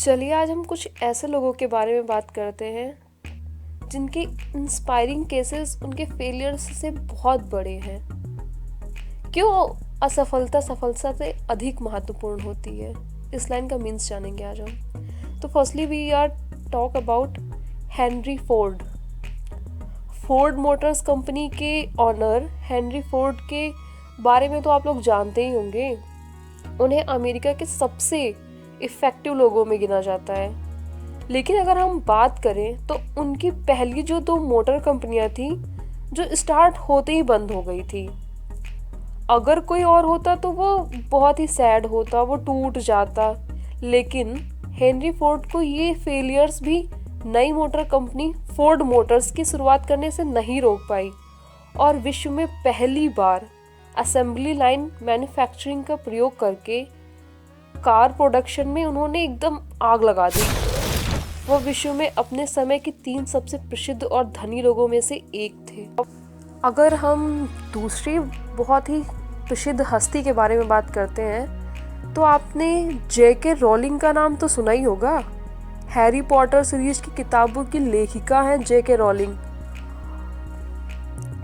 चलिए आज हम कुछ ऐसे लोगों के बारे में बात करते हैं जिनके इंस्पायरिंग केसेस उनके फेलियर्स से बहुत बड़े हैं। क्यों असफलता सफलता से अधिक महत्वपूर्ण होती है, इस लाइन का मीन्स जानेंगे आज हम। तो firstly we are talk about Henry Ford. Ford Motors company के ऑनर हेनरी फोर्ड के बारे में तो आप लोग जानते ही होंगे। उन्हें अमेरिका के सबसे इफ़ेक्टिव लोगों में गिना जाता है। लेकिन अगर हम बात करें तो उनकी पहली जो 2 मोटर कंपनियां थी जो स्टार्ट होते ही बंद हो गई थी। अगर कोई और होता तो वो बहुत ही सैड होता, वो टूट जाता। लेकिन हेनरी फोर्ड को ये फेलियर्स भी नई मोटर कंपनी फोर्ड मोटर्स की शुरुआत करने से नहीं रोक पाई और विश्व में पहली बार असेंबली लाइन मैन्युफैक्चरिंग का प्रयोग करके कार प्रोडक्शन में उन्होंने एकदम आग लगा दी। वो विश्व में अपने समय के 3 सबसे प्रसिद्ध और धनी लोगों में से एक थे। अगर हम दूसरी बहुत ही प्रसिद्ध हस्ती के बारे में बात करते हैं तो आपने जेके रोलिंग का नाम तो सुना ही होगा। हैरी पॉटर सीरीज की किताबों की लेखिका हैं जेके रोलिंग।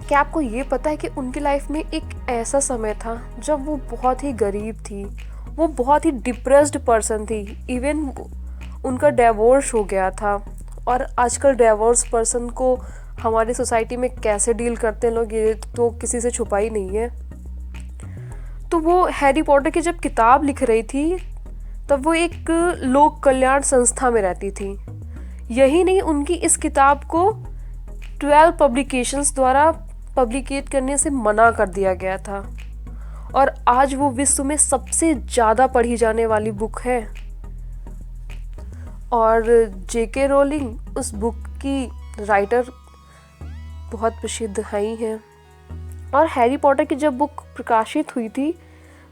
क्या आपको ये पता है कि उनकी लाइफ में एक ऐसा समय था जब वो बहुत ही गरीब थी, वो बहुत ही डिप्रेस्ड पर्सन थी। इवन उनका डिवोर्स हो गया था और आजकल डिवोर्स पर्सन को हमारी सोसाइटी में कैसे डील करते हैं लोग, ये तो किसी से छुपा ही नहीं है। तो वो हैरी पॉटर की जब किताब लिख रही थी तब वो एक लोक कल्याण संस्था में रहती थी। यही नहीं, उनकी इस किताब को 12 पब्लिकेशंस द्वारा पब्लिकेट करने से मना कर दिया गया था और आज वो विश्व में सबसे ज़्यादा पढ़ी जाने वाली बुक है। और जेके रोलिंग उस बुक की राइटर बहुत प्रसिद्ध ही हैं। और हैरी पॉटर की जब बुक प्रकाशित हुई थी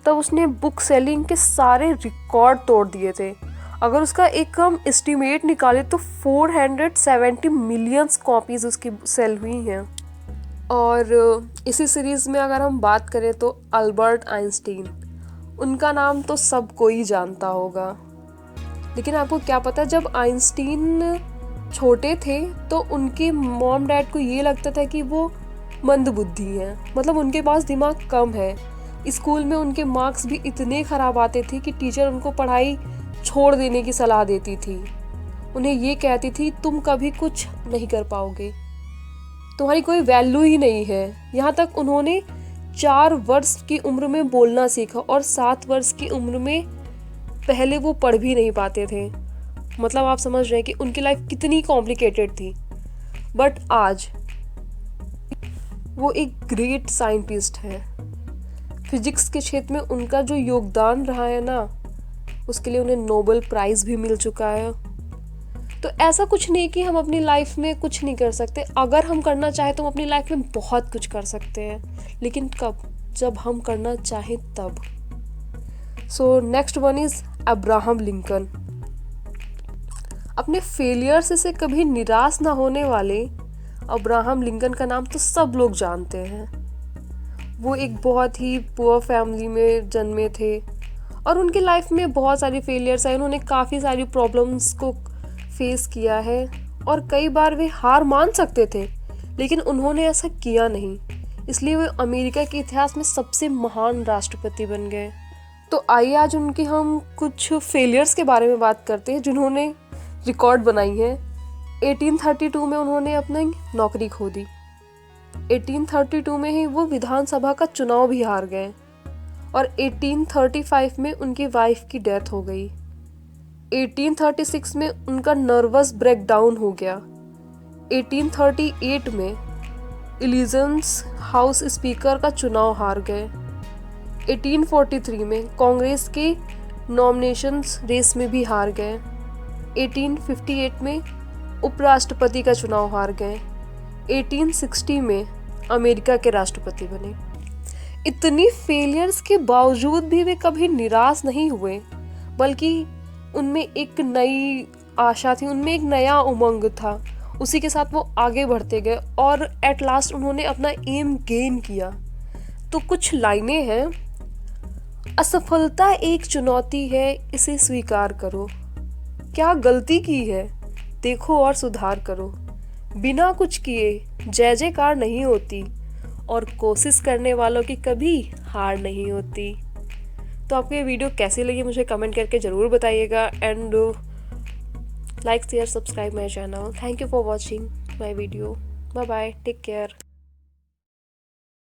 तब उसने बुक सेलिंग के सारे रिकॉर्ड तोड़ दिए थे। अगर उसका एक हम एस्टिमेट निकाले तो 470 मिलियंस कॉपीज़ उसकी सेल हुई हैं। और इसी सीरीज़ में अगर हम बात करें तो अल्बर्ट आइंस्टीन, उनका नाम तो सब कोई जानता होगा। लेकिन आपको क्या पता, जब आइंस्टीन छोटे थे तो उनके मॉम डैड को ये लगता था कि वो मंदबुद्धि हैं, मतलब उनके पास दिमाग कम है। स्कूल में उनके मार्क्स भी इतने ख़राब आते थे कि टीचर उनको पढ़ाई छोड़ देने की सलाह देती थी। उन्हें ये कहती थी तुम कभी कुछ नहीं कर पाओगे, तुम्हारी कोई वैल्यू ही नहीं है। यहाँ तक उन्होंने 4 वर्ष की उम्र में बोलना सीखा और 7 वर्ष की उम्र में पहले वो पढ़ भी नहीं पाते थे। मतलब आप समझ रहे हैं कि उनकी लाइफ कितनी कॉम्प्लिकेटेड थी। बट आज वो एक ग्रेट साइंटिस्ट है। फिजिक्स के क्षेत्र में उनका जो योगदान रहा है ना, उसके लिए उन्हें नोबेल प्राइज़ भी मिल चुका है। तो ऐसा कुछ नहीं कि हम अपनी लाइफ में कुछ नहीं कर सकते। अगर हम करना चाहें तो हम अपनी लाइफ में बहुत कुछ कर सकते हैं, लेकिन कब? जब हम करना चाहें तब। So next one is Abraham Lincoln. अपने फेलियर्स से कभी निराश ना होने वाले अब्राहम लिंकन का नाम तो सब लोग जानते हैं। वो एक बहुत ही पुअर फैमिली में जन्मे थे और उनकी लाइफ में बहुत सारी फेलियर्स आए। उन्होंने काफ़ी सारी प्रॉब्लम्स को फेस किया है और कई बार वे हार मान सकते थे, लेकिन उन्होंने ऐसा किया नहीं। इसलिए वे अमेरिका के इतिहास में सबसे महान राष्ट्रपति बन गए। तो आइए आज उनके हम कुछ फेलियर्स के बारे में बात करते हैं जिन्होंने रिकॉर्ड बनाई है। 1832 में उन्होंने अपनी नौकरी खो दी। 1832 में ही वो विधानसभा का चुनाव भी हार गए और 1835 में उनकी वाइफ की डेथ हो गई। 1836 में उनका नर्वस ब्रेकडाउन हो गया। 1838 में इलिजेंस हाउस स्पीकर का चुनाव हार गए। 1843 में कांग्रेस के नॉमिनेशंस रेस में भी हार गए। 1858 में उपराष्ट्रपति का चुनाव हार गए। 1860 में अमेरिका के राष्ट्रपति बने। इतनी फेलियर्स के बावजूद भी वे कभी निराश नहीं हुए, बल्कि उनमें एक नई आशा थी, उनमें एक नया उमंग था। उसी के साथ वो आगे बढ़ते गए और एट लास्ट उन्होंने अपना एम गेन किया। तो कुछ लाइनें हैं। असफलता एक चुनौती है, इसे स्वीकार करो। क्या गलती की है, देखो और सुधार करो। बिना कुछ किए जय जयकार नहीं होती, और कोशिश करने वालों की कभी हार नहीं होती। तो आपको ये वीडियो कैसी लगी मुझे कमेंट करके ज़रूर बताइएगा। And like share subscribe my channel. Thank you for watching my video. Bye bye, take care.